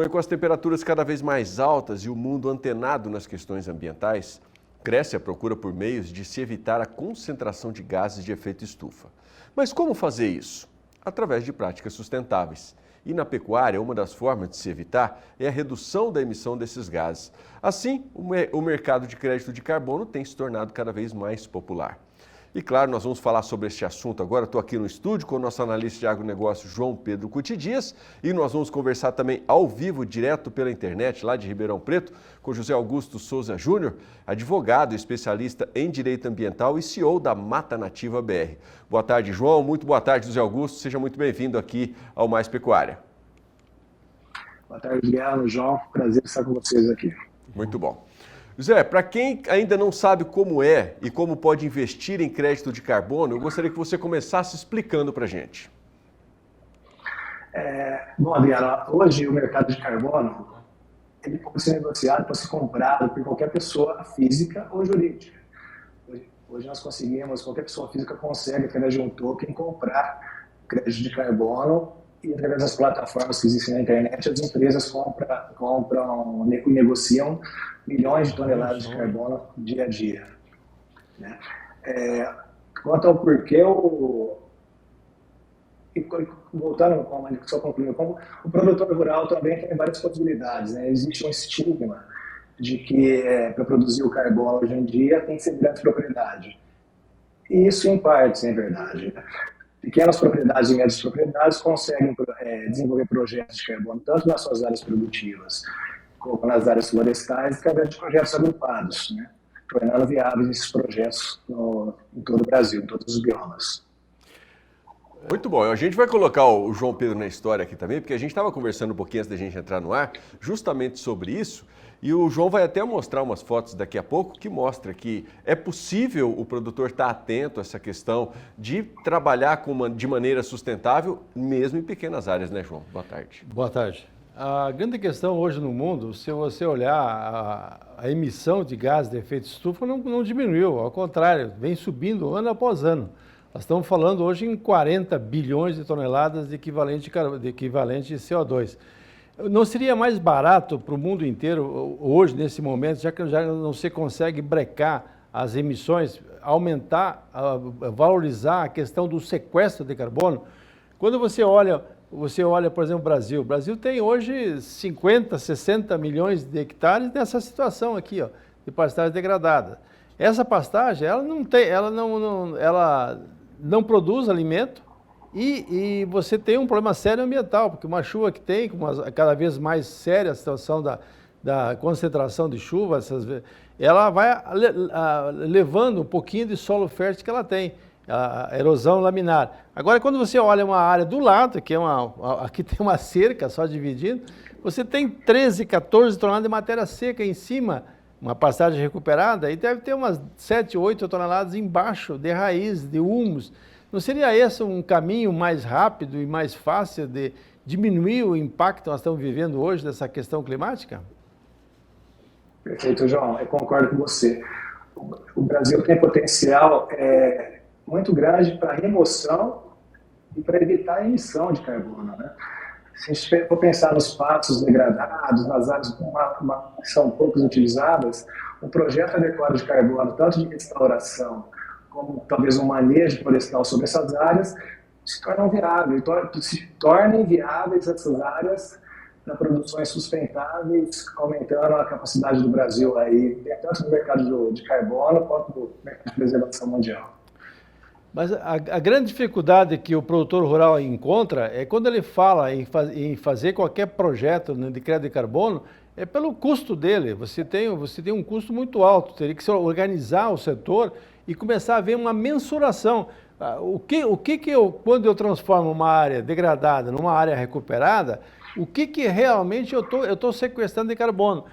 com as temperaturas cada vez mais altas e o mundo antenado nas questões ambientais, cresce a procura por meios de se evitar a concentração de gases de efeito estufa. Mas como fazer isso? Através de práticas sustentáveis. E na pecuária, uma das formas de se evitar é a redução da emissão desses gases. Assim, o mercado de crédito de carbono tem se tornado cada vez mais popular. E claro, nós vamos falar sobre este assunto agora. Estou aqui no estúdio com o nosso analista de agronegócio, João Pedro Cuti Dias, e nós vamos conversar também ao vivo, direto pela internet, lá de Ribeirão Preto, com José Augusto Souza Júnior, advogado, especialista em direito ambiental e CEO da Mata Nativa BR. Boa tarde, João. Muito boa tarde, José Augusto. Seja muito bem-vindo aqui ao Mais Pecuária. Boa tarde, Guilherme, João. Prazer estar com vocês aqui. Muito bom. Zé, para quem ainda não sabe como é e como pode investir em crédito de carbono, eu gostaria que você começasse explicando para a gente. Bom, Adriano, hoje o mercado de carbono ele pode ser negociado, pode ser comprado por qualquer pessoa física ou jurídica. Hoje nós conseguimos, qualquer pessoa física consegue, através de um token, comprar crédito de carbono e através das plataformas que existem na internet, as empresas compram e negociam milhões de toneladas de carbono dia a dia. Né? Quanto ao porquê, voltando, só concluindo, como o produtor rural também tem várias possibilidades. Né? Existe um estigma de que para produzir o carbono hoje em dia tem que ser grande propriedade. E isso, em parte, é verdade. Né? Pequenas propriedades e médias propriedades conseguem desenvolver projetos de carbono tanto nas suas áreas produtivas como nas áreas florestais, através de projetos agrupados, né? Tornando viáveis esses projetos em todo o Brasil, em todos os biomas. Muito bom. A gente vai colocar o João Pedro na história aqui também, porque a gente estava conversando um pouquinho antes da gente entrar no ar, justamente sobre isso, e o João vai até mostrar umas fotos daqui a pouco que mostra que é possível o produtor estar atento a essa questão de trabalhar de maneira sustentável, mesmo em pequenas áreas, né, João? Boa tarde. Boa tarde. A grande questão hoje no mundo, se você olhar a emissão de gases de efeito estufa, não diminuiu, ao contrário, vem subindo ano após ano. Nós estamos falando hoje em 40 bilhões de toneladas de equivalente de CO2. Não seria mais barato para o mundo inteiro, hoje, nesse momento, já que já não se consegue brecar as emissões, aumentar, valorizar a questão do sequestro de carbono? Quando você olha, por exemplo, o Brasil tem hoje 50, 60 milhões de hectares nessa situação aqui, ó, de pastagem degradada. Essa pastagem, ela não produz alimento e você tem um problema sério ambiental, porque uma chuva que tem, cada vez mais séria a situação da concentração de chuva, ela vai levando um pouquinho de solo fértil que ela tem, a erosão laminar. Agora, quando você olha uma área do lado, que aqui tem uma cerca só dividindo, você tem 13, 14 toneladas de matéria seca em cima, uma pastagem recuperada, e deve ter umas 7, 8 toneladas embaixo de raiz, de humus. Não seria esse um caminho mais rápido e mais fácil de diminuir o impacto que nós estamos vivendo hoje dessa questão climática? Perfeito, João. Eu concordo com você. O Brasil tem potencial muito grande para remoção e para evitar a emissão de carbono. Né? Se a gente for pensar nos pastos degradados, nas áreas que são poucos utilizadas, um projeto adequado de carbono, tanto de restauração como talvez um manejo florestal sobre essas áreas, se tornam viáveis, se tornem viáveis essas áreas para produções sustentáveis, aumentando a capacidade do Brasil aí, tanto no mercado de carbono quanto no mercado de preservação mundial. Mas a grande dificuldade que o produtor rural encontra é quando ele fala em fazer qualquer projeto de crédito de carbono, é pelo custo dele. Você tem um custo muito alto, teria que se organizar o setor e começar a ver uma mensuração. Quando eu transformo uma área degradada numa área recuperada, o que realmente eu estou sequestrando de carbono?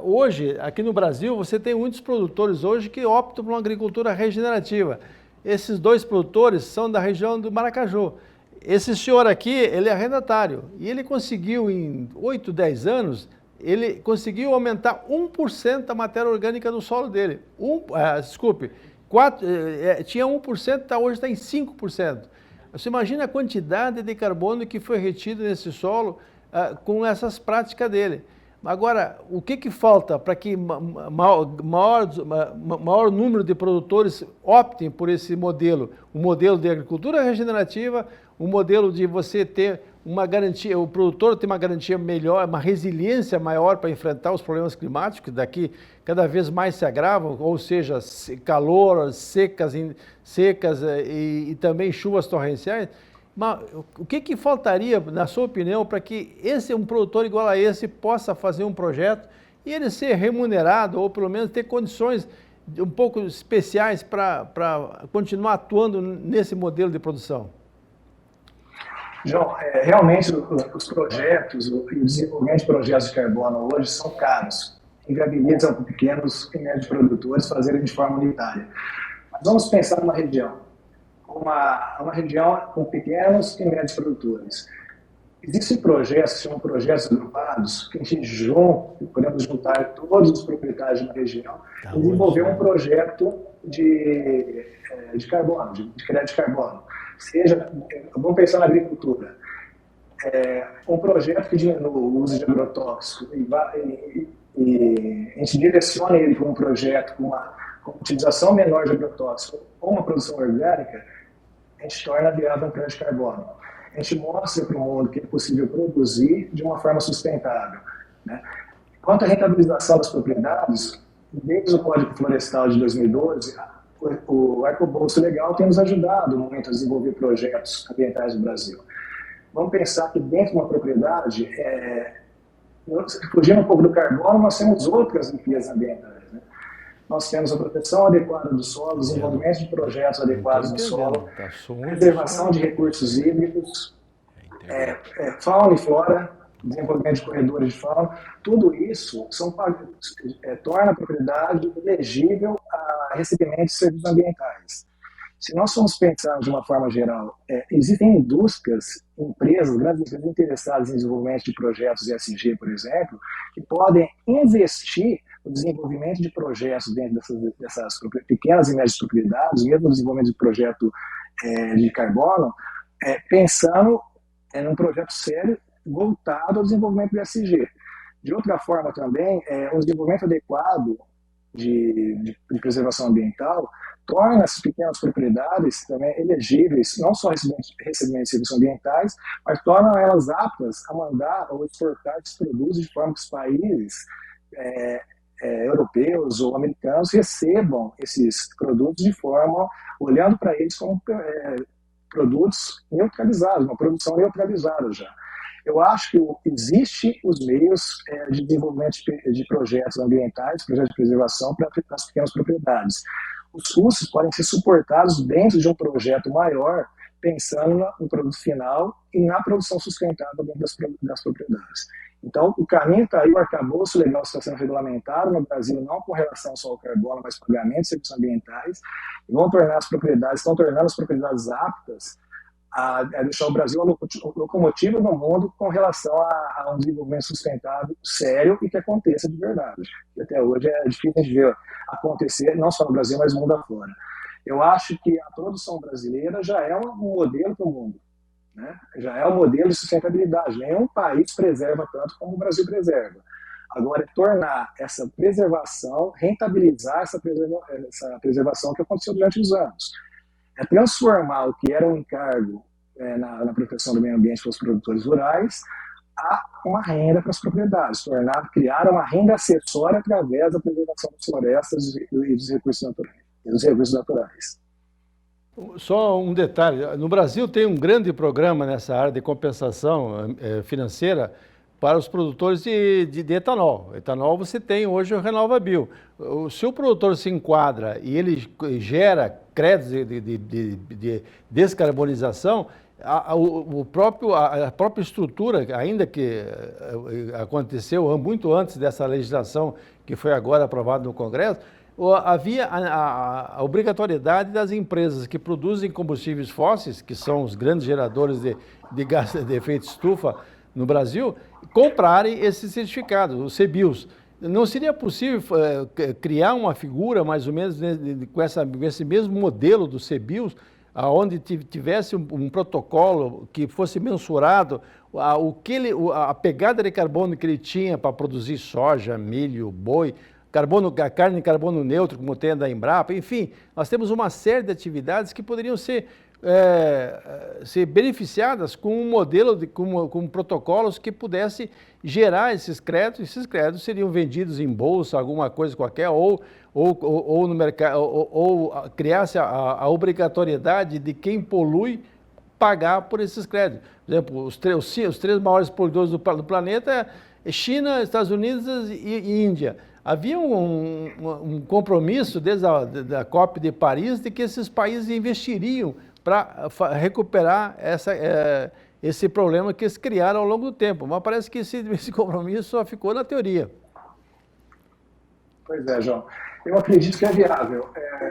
Hoje, aqui no Brasil, você tem muitos produtores hoje que optam por uma agricultura regenerativa. Esses dois produtores são da região do Maracaju. Esse senhor aqui, ele é arrendatário e ele conseguiu em 8, 10 anos, ele conseguiu aumentar 1% a matéria orgânica do solo dele. Tinha 1%, hoje está em 5%. Você imagina a quantidade de carbono que foi retido nesse solo com essas práticas dele. Agora, o que falta para que maior número de produtores optem por esse modelo? O modelo de agricultura regenerativa, o modelo de você ter uma garantia, o produtor ter uma garantia melhor, uma resiliência maior para enfrentar os problemas climáticos, que daqui cada vez mais se agravam, ou seja, calor, secas e também chuvas torrenciais. Mas o que faltaria, na sua opinião, para que um produtor igual a esse possa fazer um projeto e ele ser remunerado, ou pelo menos ter condições um pouco especiais para continuar atuando nesse modelo de produção? João, realmente os projetos e o desenvolvimento de projetos de carbono hoje são caros, inviabilizam para pequenos e médios produtores fazerem de forma unitária. Mas vamos pensar numa região. Uma região com pequenos e médios produtores. Existem projetos, que chamam projetos agrupados, que a gente podemos juntar todos os proprietários de uma região e desenvolver um projeto de carbono, de crédito de carbono. Vamos pensar na agricultura. Um projeto que diminua o uso de agrotóxicos e a gente direciona ele para um projeto com utilização menor de agrotóxico ou uma produção orgânica, a gente torna viável um crédito de carbono. A gente mostra para o mundo que é possível produzir de uma forma sustentável, né? Quanto à rentabilização das propriedades, desde o Código Florestal de 2012, o Arcabouço Legal tem nos ajudado no momento a desenvolver projetos ambientais no Brasil. Vamos pensar que dentro de uma propriedade, fugindo um pouco do carbono, nós temos outras riquezas ambientais, né? Nós temos a proteção adequada do solo, desenvolvimento de projetos adequados do solo, preservação de recursos hídricos, fauna e flora, desenvolvimento de corredores de fauna. Tudo isso torna a propriedade elegível a recebimento de serviços ambientais. Se nós formos pensar de uma forma geral, existem empresas, grandes empresas interessadas em desenvolvimento de projetos ESG, por exemplo, que podem investir no desenvolvimento de projetos dentro dessas pequenas e médias propriedades, mesmo no desenvolvimento de projeto de carbono, pensando num projeto sério voltado ao desenvolvimento do ESG. De outra forma também, um desenvolvimento adequado de preservação ambiental torna essas pequenas propriedades também elegíveis, não só recebimento de serviços ambientais, mas tornam elas aptas a mandar ou exportar esses produtos de forma que os países europeus ou americanos recebam esses produtos de forma, olhando para eles como produtos neutralizados, uma produção neutralizada já. Eu acho que existem os meios de desenvolvimento de projetos ambientais, projetos de preservação para as pequenas propriedades. Os custos podem ser suportados dentro de um projeto maior, pensando no produto final e na produção sustentável dentro das propriedades. Então, o caminho está aí, o arcabouço legal está sendo regulamentado no Brasil, não com relação só ao carbono, mas pagamento de serviços ambientais, e estão tornando as propriedades aptas a deixar o Brasil uma locomotiva no mundo com relação a um desenvolvimento sustentável sério e que aconteça de verdade. E até hoje é difícil de ver acontecer, não só no Brasil, mas no mundo afora. Eu acho que a produção brasileira já é um modelo para o mundo, né? Já é um modelo de sustentabilidade. Nenhum país preserva tanto como o Brasil preserva. Agora, é tornar essa preservação, rentabilizar essa preservação que aconteceu durante os anos. É transformar o que era um encargo na proteção do meio ambiente para os produtores rurais a uma renda para as propriedades, criar uma renda acessória através da preservação das florestas e dos recursos naturais. Só um detalhe, no Brasil tem um grande programa nessa área de compensação financeira para os produtores de etanol. Etanol você tem hoje o RenovaBio. Se o produtor se enquadra e ele gera créditos de descarbonização, a própria estrutura, ainda que aconteceu muito antes dessa legislação que foi agora aprovada no Congresso, havia a obrigatoriedade das empresas que produzem combustíveis fósseis, que são os grandes geradores de gás de efeito estufa no Brasil, comprarem esses certificados, os CBIOS. Não seria possível criar uma figura, mais ou menos, com esse mesmo modelo do CBIOS, onde tivesse um protocolo que fosse mensurado a pegada de carbono que ele tinha para produzir soja, milho, boi, a carne em carbono neutro, como tem a da Embrapa, enfim, nós temos uma série de atividades que poderiam ser beneficiadas com um modelo, com protocolos que pudesse gerar esses créditos seriam vendidos em bolsa, alguma coisa qualquer, ou no mercado, ou criasse a obrigatoriedade de quem polui pagar por esses créditos. Por exemplo, os três maiores poluidores do planeta é China, Estados Unidos e Índia. Havia um compromisso desde a COP de Paris de que esses países investiriam para recuperar esse problema que eles criaram ao longo do tempo. Mas parece que esse compromisso só ficou na teoria. Pois é, João. Eu acredito que é viável.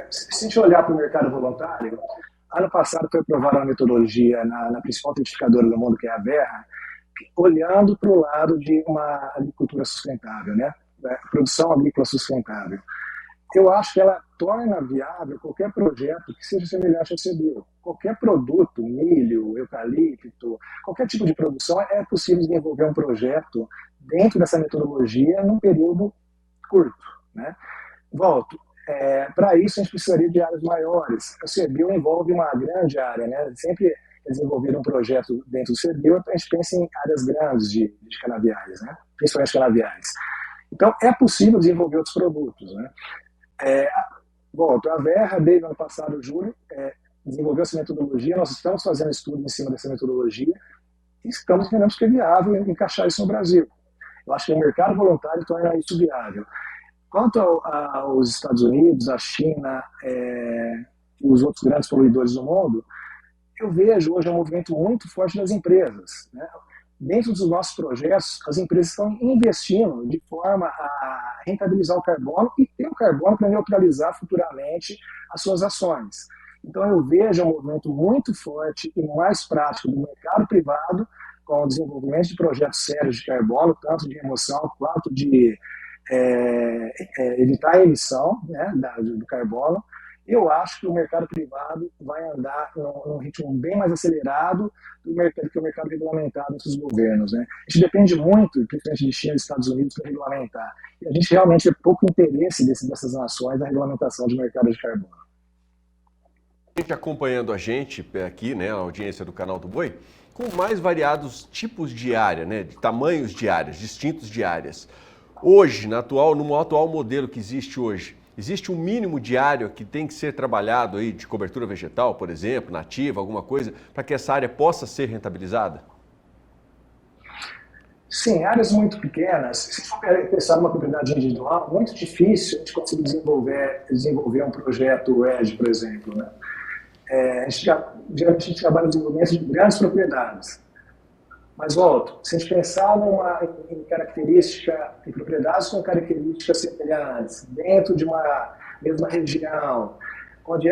Se a gente olhar para o mercado voluntário, ano passado foi aprovada uma metodologia na principal certificadora do mundo, que é a Verra, olhando para o lado de uma agricultura sustentável, né? Produção agrícola sustentável. Eu acho que ela torna viável qualquer projeto que seja semelhante ao CBio. Qualquer produto, milho, eucalipto, qualquer tipo de produção, é possível desenvolver um projeto dentro dessa metodologia num período curto, né? Volto. Para isso, a gente precisaria de áreas maiores. O CBio envolve uma grande área, né? Sempre desenvolver um projeto dentro do CBio, a gente pensa em áreas grandes de canaviais, né? Principalmente canaviais. Então, é possível desenvolver outros produtos, né? Volto, a Verra, desde o ano passado, julho, desenvolveu essa metodologia, nós estamos fazendo estudo em cima dessa metodologia e estamos entendendo que é viável encaixar isso no Brasil. Eu acho que o mercado voluntário torna isso viável. Quanto aos Estados Unidos, a China e os outros grandes poluidores do mundo, eu vejo hoje um movimento muito forte das empresas, né? Dentro dos nossos projetos, as empresas estão investindo de forma a rentabilizar o carbono e ter o carbono para neutralizar futuramente as suas ações. Então, eu vejo um movimento muito forte e mais prático do mercado privado com o desenvolvimento de projetos sérios de carbono, tanto de remoção quanto de evitar a emissão, né, do carbono. Eu acho que o mercado privado vai andar num ritmo bem mais acelerado do que o mercado regulamentado entre os governos, né? A gente depende muito, principalmente de China e Estados Unidos, para regulamentar. E a gente realmente tem pouco interesse dessas nações na regulamentação de mercado de carbono. A gente acompanhando a gente aqui, né, a audiência do Canal do Boi, com mais variados tipos de área, né, de tamanhos de áreas, distintos de áreas. Hoje, no atual modelo que existe hoje, existe um mínimo diário que tem que ser trabalhado aí de cobertura vegetal, por exemplo, nativa, alguma coisa, para que essa área possa ser rentabilizada? Sim, áreas muito pequenas. Se for pensar numa propriedade individual, muito difícil a gente conseguir desenvolver um projeto ED, por exemplo, né? Geralmente a gente trabalha no desenvolvimento de grandes propriedades. Mas, volto, se a gente pensar em propriedades com características semelhantes, dentro de uma mesma região, onde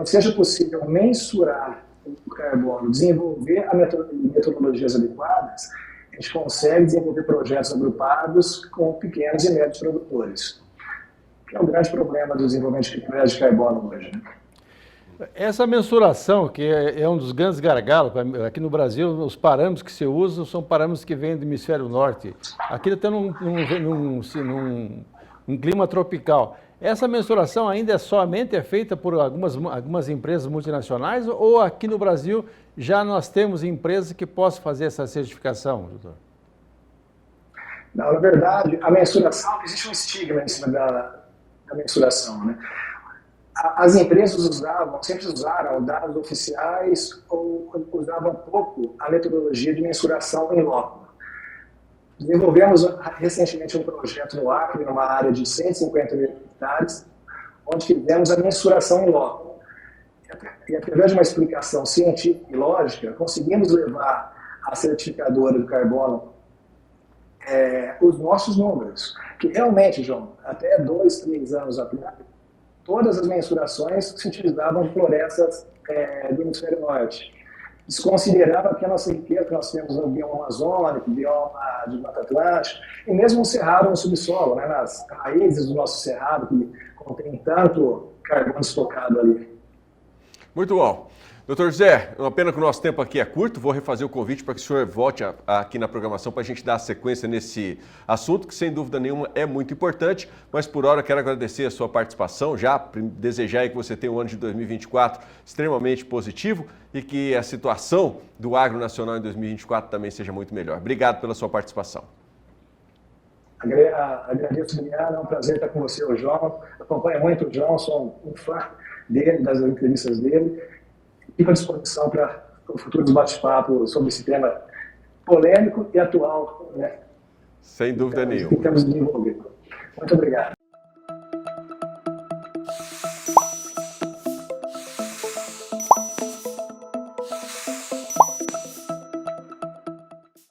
seja possível mensurar o carbono, desenvolver metodologias adequadas, a gente consegue desenvolver projetos agrupados com pequenos e médios produtores, que é o grande problema do desenvolvimento de crédito de carbono hoje, né? Essa mensuração, que é um dos grandes gargalos, aqui no Brasil, os parâmetros que se usam são parâmetros que vêm do hemisfério norte. Aqui está num clima tropical. Essa mensuração ainda é feita por algumas empresas multinacionais ou aqui no Brasil já nós temos empresas que possam fazer essa certificação, doutor? Não, na verdade, a mensuração, existe um estigma em cima da mensuração, né? As empresas sempre usaram dados oficiais ou usavam pouco a metodologia de mensuração em loco. Desenvolvemos recentemente um projeto no Acre, numa área de 150 mil hectares, onde fizemos a mensuração em loco. E através de uma explicação científica e lógica, conseguimos levar à certificadora do carbono os nossos números, que realmente, João, até 2, 3 anos atrás, todas as mensurações se utilizavam de florestas do hemisfério norte. Desconsiderava que a nossa riqueza que nós temos no bioma amazônico, no bioma de Mata Atlântica, e mesmo o cerrado no subsolo, né, nas raízes do nosso cerrado, que contém tanto carbono estocado ali. Muito bom. Doutor José, uma pena que o nosso tempo aqui é curto, vou refazer o convite para que o senhor volte aqui na programação para a gente dar sequência nesse assunto, que sem dúvida nenhuma é muito importante, mas por hora quero agradecer a sua participação, já desejar aí que você tenha um ano de 2024 extremamente positivo e que a situação do agro nacional em 2024 também seja muito melhor. Obrigado pela sua participação. Agradeço, Guilherme, é um prazer estar com você, o João. Acompanho muito o João, sou um fã dele, das entrevistas dele. Fico à disposição para o futuro bate-papo sobre esse tema polêmico e atual, né? Sem dúvida nenhuma. Que temos desenvolvido. Muito obrigado.